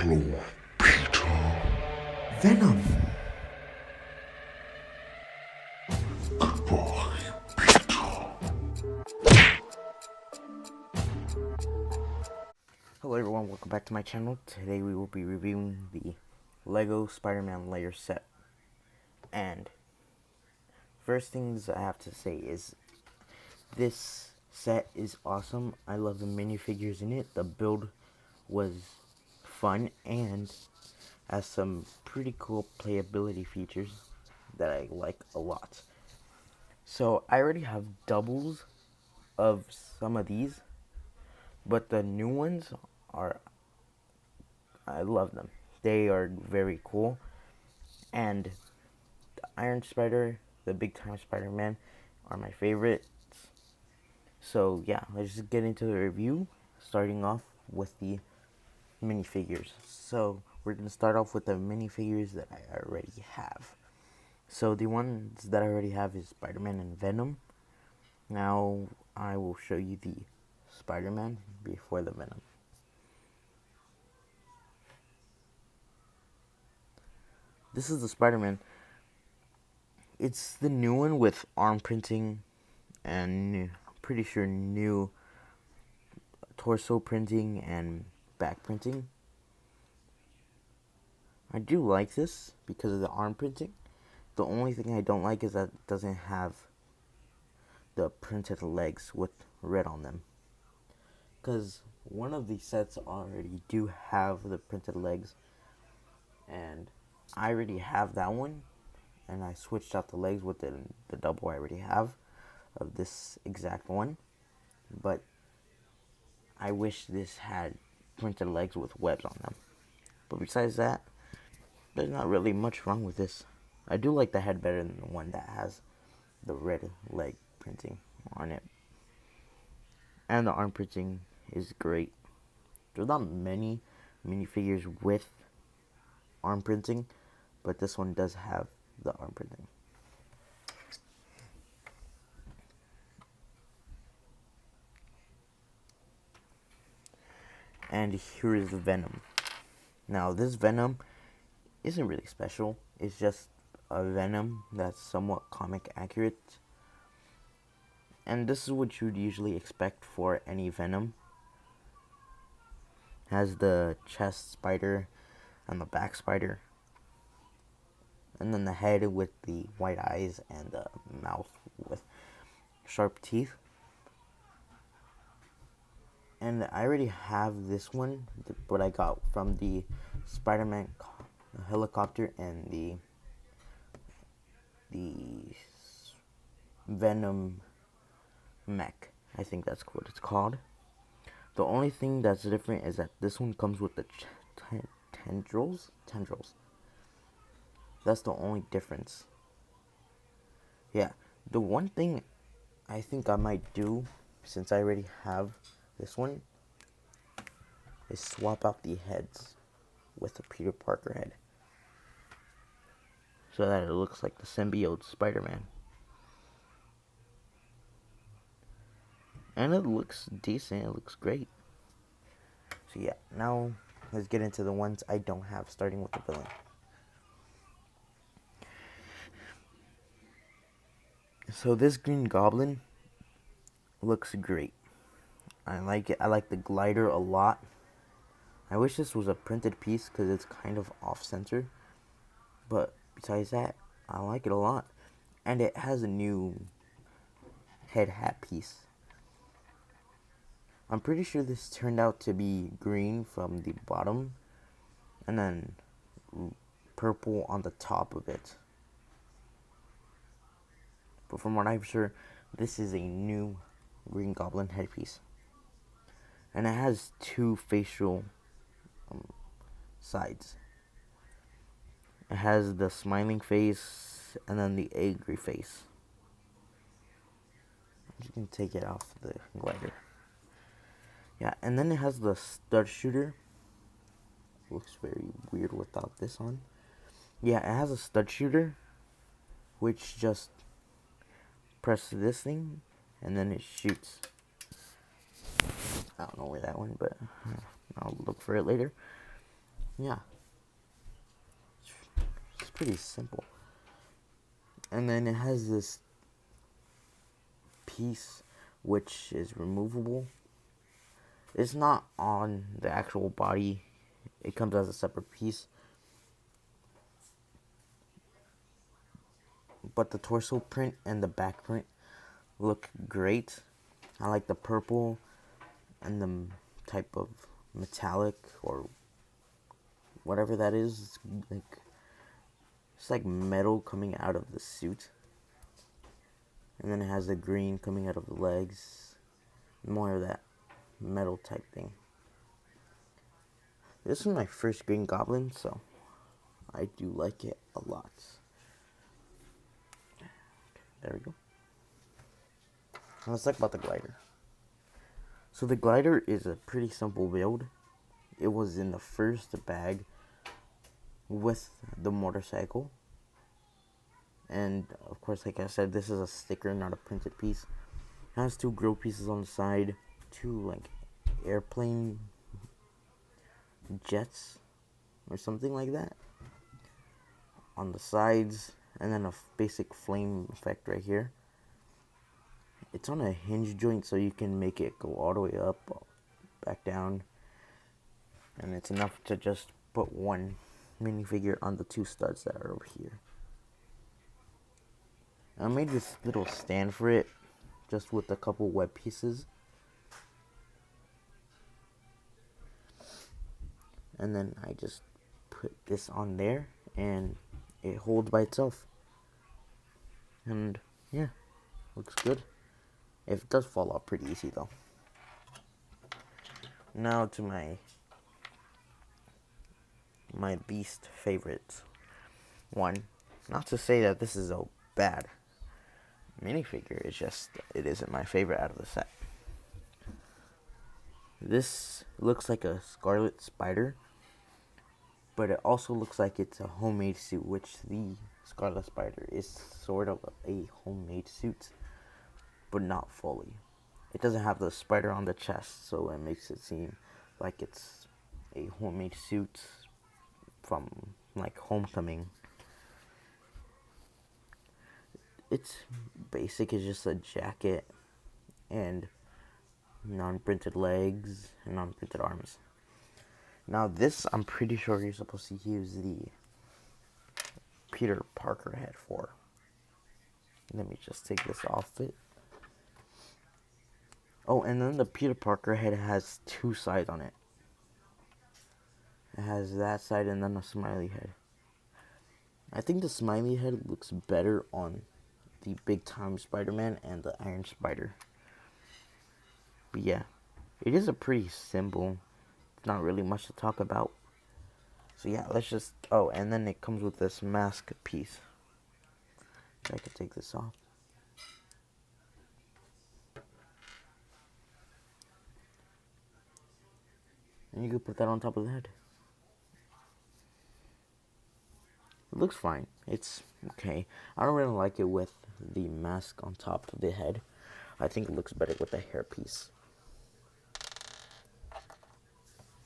Hello, Peter. Venom! Goodbye, Peter. Hello everyone, welcome back to my channel. Today we will be reviewing the Lego Spider-Man layer set. And first things I have to say is this set is awesome. I love the minifigures in it. The build was fun and has some pretty cool playability features that I like a lot. So I already have doubles of some of these, but the new ones are, I love them. They are very cool. And the Iron Spider, the Big Time Spider-Man are my favorites. So yeah, let's just get into the review, starting off with the minifigures. So we're going to start off with the minifigures that I already have. So the ones that I already have is Spider-Man and Venom. Now I will show you the Spider-Man before the Venom. This is the Spider-Man. It's the new one with arm printing and I'm pretty sure new torso printing and back printing. I do like this because of the arm printing. The only thing I don't like is that it doesn't have the printed legs with red on them. Because one of these sets already do have the printed legs, and I already have that one, and I switched out the legs with the double I already have of this exact one. But I wish this had printed legs with webs on them. But besides that, there's not really much wrong with this. I do like the head better than the one that has the red leg printing on it. And the arm printing is great. There's not many minifigures with arm printing, but this one does have the arm printing. And here is the Venom. Now this Venom isn't really special. It's just a Venom that's somewhat comic accurate. And this is what you'd usually expect for any Venom. Has the chest spider and the back spider. And then the head with the white eyes and the mouth with sharp teeth. And I already have this one, what I got from the Spider-Man helicopter and the Venom mech. I think that's what it's called. The only thing that's different is that this one comes with the tendrils. That's the only difference. Yeah, the one thing I think I might do, since I already have this one, is swap out the heads with the Peter Parker head, so that it looks like the symbiote Spider-Man. And it looks decent, it looks great. So yeah, now let's get into the ones I don't have, starting with the villain. So this Green Goblin looks great. I like it. I like the glider a lot. I wish this was a printed piece because it's kind of off-center. But besides that, I like it a lot. And it has a new head hat piece. I'm pretty sure this turned out to be green from the bottom and then purple on the top of it. But from what I'm sure, this is a new Green Goblin headpiece. And it has two facial sides. It has the smiling face and then the angry face. You can take it off the glider. Yeah, and then it has the stud shooter. Looks very weird without this on. Yeah, it has a stud shooter, which just press this thing and then it shoots. I don't know where that went, but I'll look for it later. yeah, it's pretty simple. And then it has this piece which is removable. It's not on the actual body, it comes as a separate piece. But the torso print and the back print look great. I like the purple and the type of metallic or whatever that is. It's like metal coming out of the suit. And then it has the green coming out of the legs. More of that metal type thing. This is my first Green Goblin, so I do like it a lot. There we go. Now let's talk about the glider. So the glider is a pretty simple build. It was in the first bag with the motorcycle. And of course, like I said, this is a sticker, not a printed piece. It has two grill pieces on the side, two like airplane jets or something like that on the sides, and then a basic flame effect right here. It's on a hinge joint, so you can make it go all the way up, back down, and it's enough to just put one minifigure on the two studs that are over here. I made this little stand for it, just with a couple web pieces. And then I just put this on there, and it holds by itself. And yeah, looks good. It does fall off pretty easy though. Now to my least favorite one. Not to say that this is a bad minifigure, it's just it isn't my favorite out of the set. This looks like a scarlet spider, but it also looks like it's a homemade suit, which the scarlet spider is sort of a homemade suit, but not fully. It doesn't have the spider on the chest, so it makes it seem like it's a homemade suit from like Homecoming. It's basic, it's just a jacket and non-printed legs and non-printed arms. Now this, I'm pretty sure you're supposed to use the Peter Parker head for. Let me just take this off it. Oh, and then the Peter Parker head has two sides on it. It has that side and then a smiley head. I think the smiley head looks better on the Big Time Spider-Man and the Iron Spider. But yeah, it is a pretty simple, not really much to talk about. So yeah, let's just, oh, and then it comes with this mask piece. I could take this off. And you could put that on top of the head. It looks fine. It's okay. I don't really like it with the mask on top of the head. I think it looks better with the hairpiece.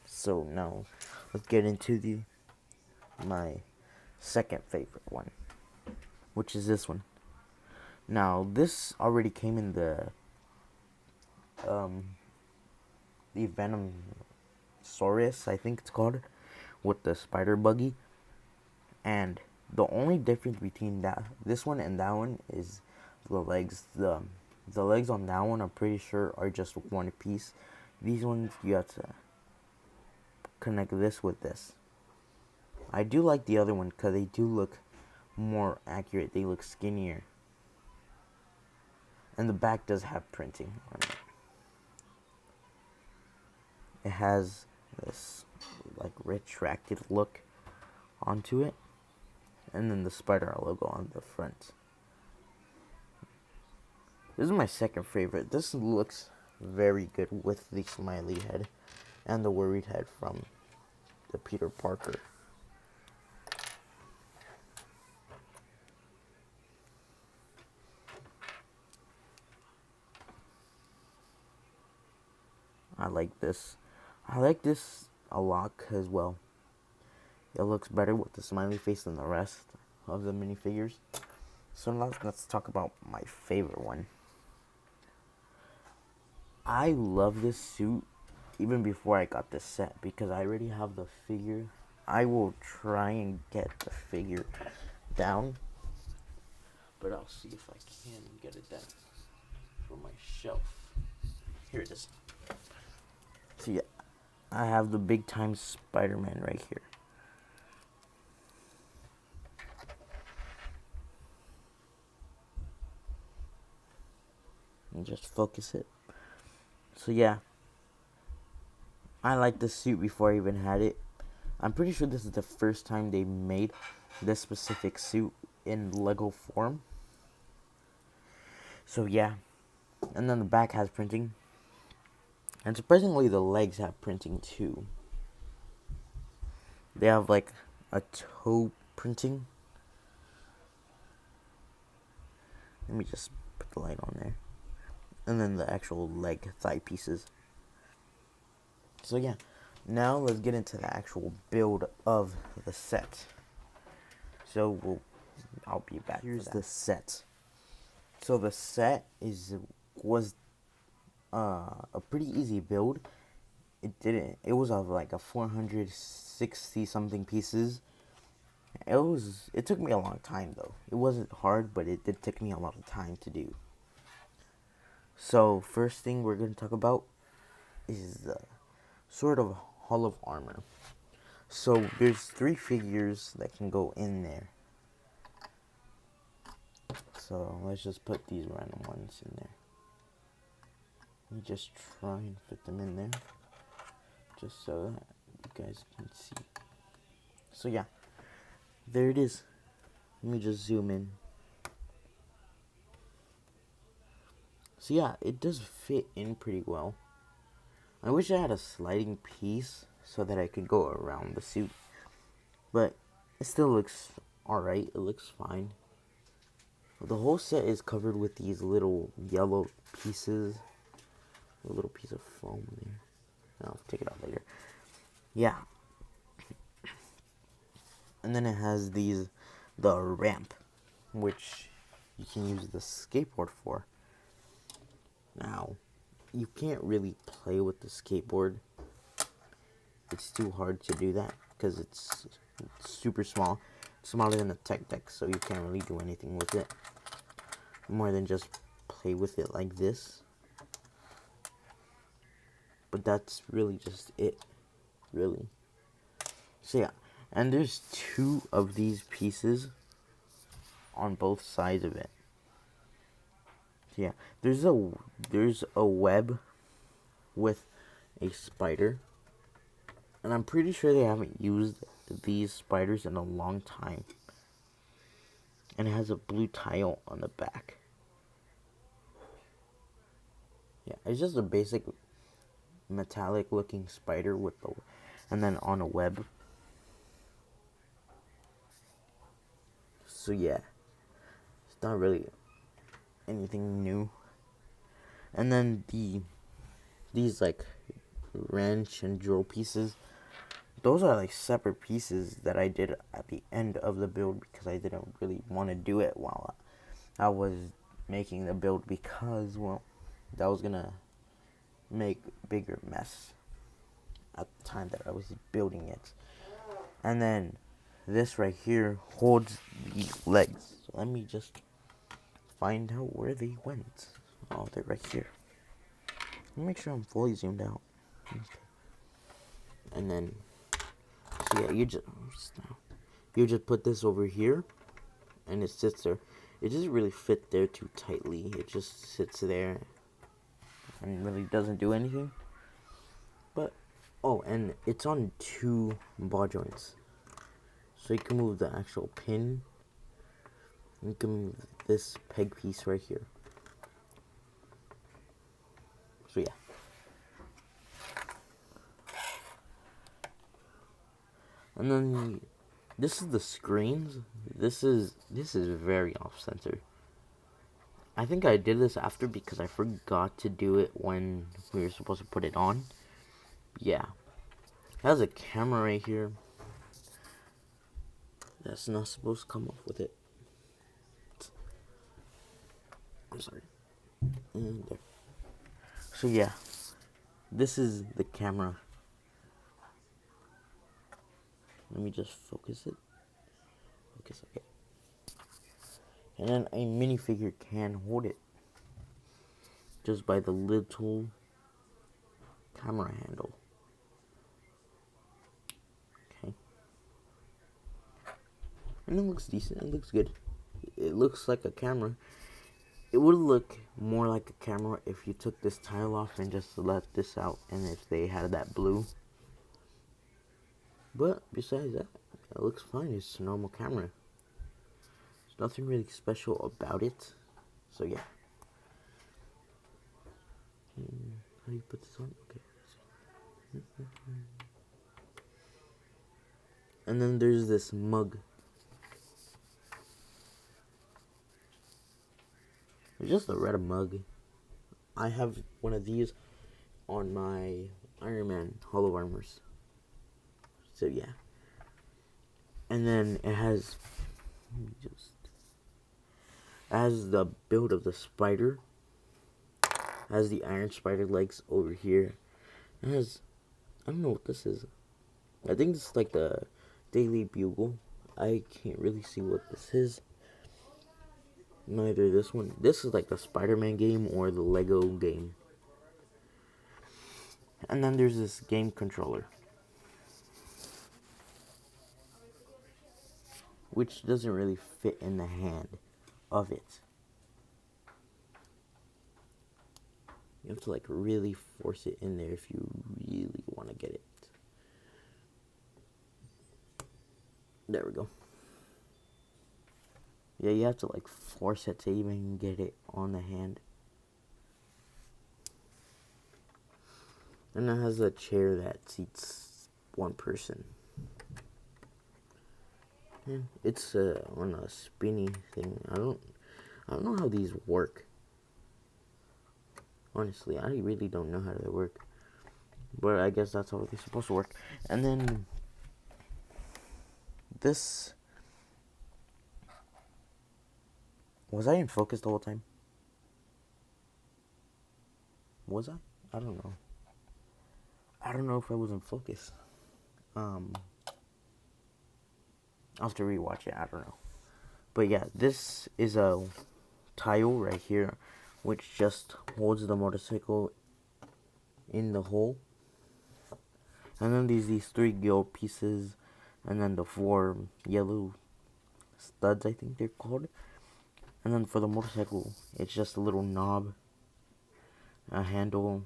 So now, let's get into my second favorite one, which is this one. Now, this already came in the Venom Saurus, I think it's called, with the spider buggy. And the only difference between this one and that one is the legs. The legs on that one, I'm pretty sure, are just one piece. These ones, you have to connect this with this. I do like the other one because they do look more accurate. They look skinnier. And the back does have printing on it. It has this like retracted look onto it. And then the spider logo on the front. This is my second favorite. This looks very good with the smiley head and the worried head from the Peter Parker. I like this. I like this a lot because, well, It looks better with the smiley face than the rest of the minifigures. So now let's talk about my favorite one. I love this suit even before I got this set because I already have the figure. I will try and get the figure down, but I'll see if I can get it down from my shelf. Here it is. So yeah, I have the big time Spider-Man right here. And just focus it. So yeah, I like this suit before I even had it. I'm pretty sure this is the first time they made this specific suit in Lego form. So yeah, and then the back has printing. And surprisingly, the legs have printing too. They have like a toe printing. Let me just put the light on there. And then the actual leg thigh pieces. So yeah, now let's get into the actual build of the set. So I'll be back. Here's the set. So the set was a pretty easy build. It was of like a 460 something pieces. It took me a long time though. It wasn't hard, but it did take me a lot of time to do. So first thing we're going to talk about is the sort of Hall of Armor. So there's 3 figures that can go in there. So let's just put these random ones in there. Let me just try and fit them in there, just so that you guys can see. So yeah, there it is. Let me just zoom in. So yeah, it does fit in pretty well. I wish I had a sliding piece so that I could go around the suit, but it still looks alright. It looks fine. The whole set is covered with these little yellow pieces. A little piece of foam there. I'll take it out later. Yeah. And then it has the ramp, which you can use the skateboard for. Now, you can't really play with the skateboard. It's too hard to do that because it's super small. It's smaller than a tech deck, so you can't really do anything with it more than just play with it like this. But that's really just it, really. So yeah, and there's 2 of these pieces on both sides of it. So yeah, there's a web with a spider, and I'm pretty sure they haven't used these spiders in a long time. And it has a blue tile on the back. Yeah, it's just a basic metallic looking spider and then on a web. So yeah, it's not really anything new. And then these like wrench and drill pieces, those are like separate pieces that I did at the end of the build because I didn't really want to do it while I was making the build because, well, that was gonna make bigger mess at the time that I was building it. And then this right here holds these legs. So let me just find out where they went. Oh, they're right here. Let me make sure I'm fully zoomed out. Okay. And then, so yeah, you just put this over here, and it sits there. It doesn't really fit there too tightly. It just sits there and really doesn't do anything. But oh, and it's on 2 ball joints, so you can move the actual pin. You can move this peg piece right here. So yeah. And then this is the screens. This is very off center. I think I did this after because I forgot to do it when we were supposed to put it on. Yeah. It has a camera right here. That's not supposed to come off with it. I'm sorry. And there. So yeah, this is the camera. Let me just focus it. Focus, okay. And then a minifigure can hold it just by the little camera handle. Okay. And it looks decent. It looks good. It looks like a camera. It would look more like a camera if you took this tile off and just let this out, and if they had that blue. But besides that, it looks fine. It's a normal camera. There's nothing really special about it. So yeah. How do you put this on? Okay. And then there's this mug. It's just a red mug. I have one of these on my Iron Man Hollow Armors. So yeah. And then it has the build of the spider. It has the iron spider legs over here. It has, I don't know what this is. I think this is like the Daily Bugle. I can't really see what this is. Neither this one. This is like the Spider-Man game or the Lego game. And then there's this game controller, which doesn't really fit in the hand of it. You have to like really force it in there if you really want to get it. There we go. Yeah, you have to like force it to even get it on the hand. And it has a chair that seats one person. And it's on a spinny thing. I don't know how these work. Honestly, I really don't know how they work. But I guess that's how they're supposed to work. And then this, was I in focus the whole time? Was I? I don't know. I don't know if I was in focus. I'll have to rewatch it. I don't know. But yeah, this is a tile right here, which just holds the motorcycle in the hole. And then there's these 3 gold pieces, and then the 4 yellow studs, I think they're called. And then for the motorcycle, it's just a little knob, a handle,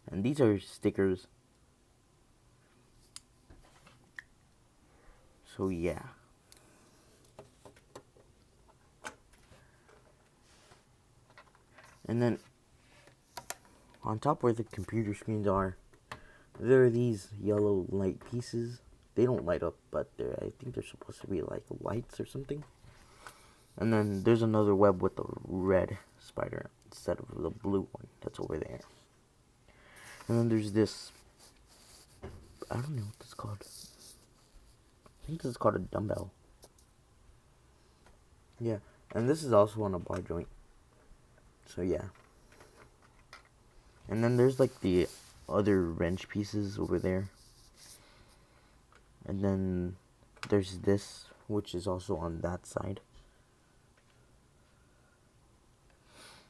and these are stickers. So yeah. And then on top where the computer screens are, there are these yellow light pieces. They don't light up, but I think they're supposed to be like lights or something. And then there's another web with the red spider instead of the blue one that's over there. And then there's this, I don't know what this is called. I think this is called a dumbbell. Yeah, and this is also on a bar joint. So yeah. And then there's like the other wrench pieces over there. And then there's this, which is also on that side.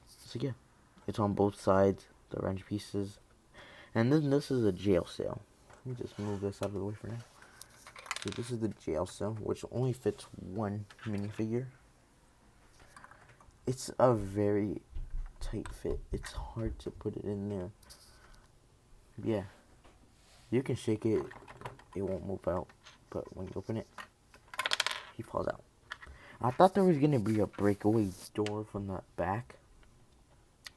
So yeah, it's on both sides, the wrench pieces. And then this is a jail cell. Let me just move this out of the way for now. So this is the jail cell, which only fits 1 minifigure. It's a very tight fit. It's hard to put it in there. Yeah, you can shake it, it won't move out. But when you open it, he falls out. I thought there was gonna be a breakaway door from the back,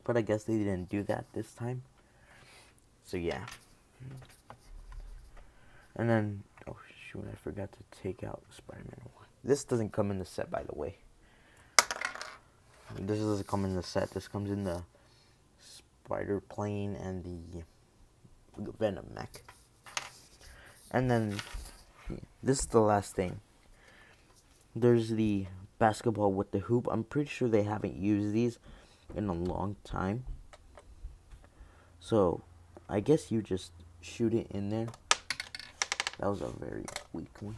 but I guess they didn't do that this time. So yeah. And then, oh shoot, I forgot to take out Spider-Man 1. This doesn't come in the set, by the way. This doesn't come in the set. This comes in the spider plane and the Venom mech. And then, this is the last thing. There's the basketball with the hoop. I'm pretty sure they haven't used these in a long time. So, I guess you just shoot it in there. That was a very weak one.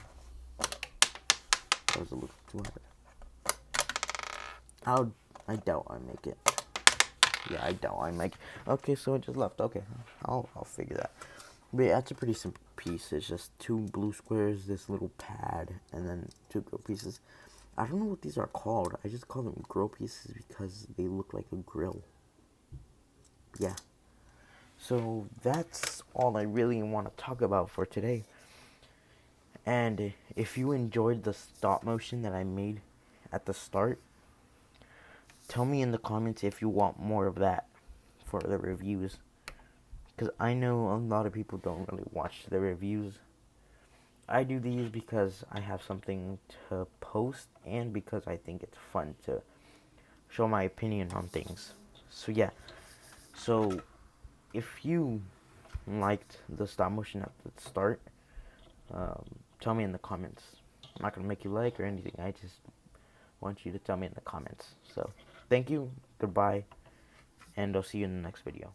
That was a little too hard. I doubt I make it. Yeah, I doubt I make it. Okay, so it just left. Okay, I'll figure that. But yeah, that's a pretty simple piece. It's just 2 blue squares, this little pad, and then 2 grill pieces. I don't know what these are called. I just call them grill pieces because they look like a grill. Yeah. So that's all I really want to talk about for today. And if you enjoyed the stop motion that I made at the start, tell me in the comments if you want more of that for the reviews. Because I know a lot of people don't really watch the reviews. I do these because I have something to post and because I think it's fun to show my opinion on things. So yeah. So if you liked the stop motion at the start, tell me in the comments. I'm not gonna make you like or anything. I just want you to tell me in the comments. So thank you, goodbye, and I'll see you in the next video.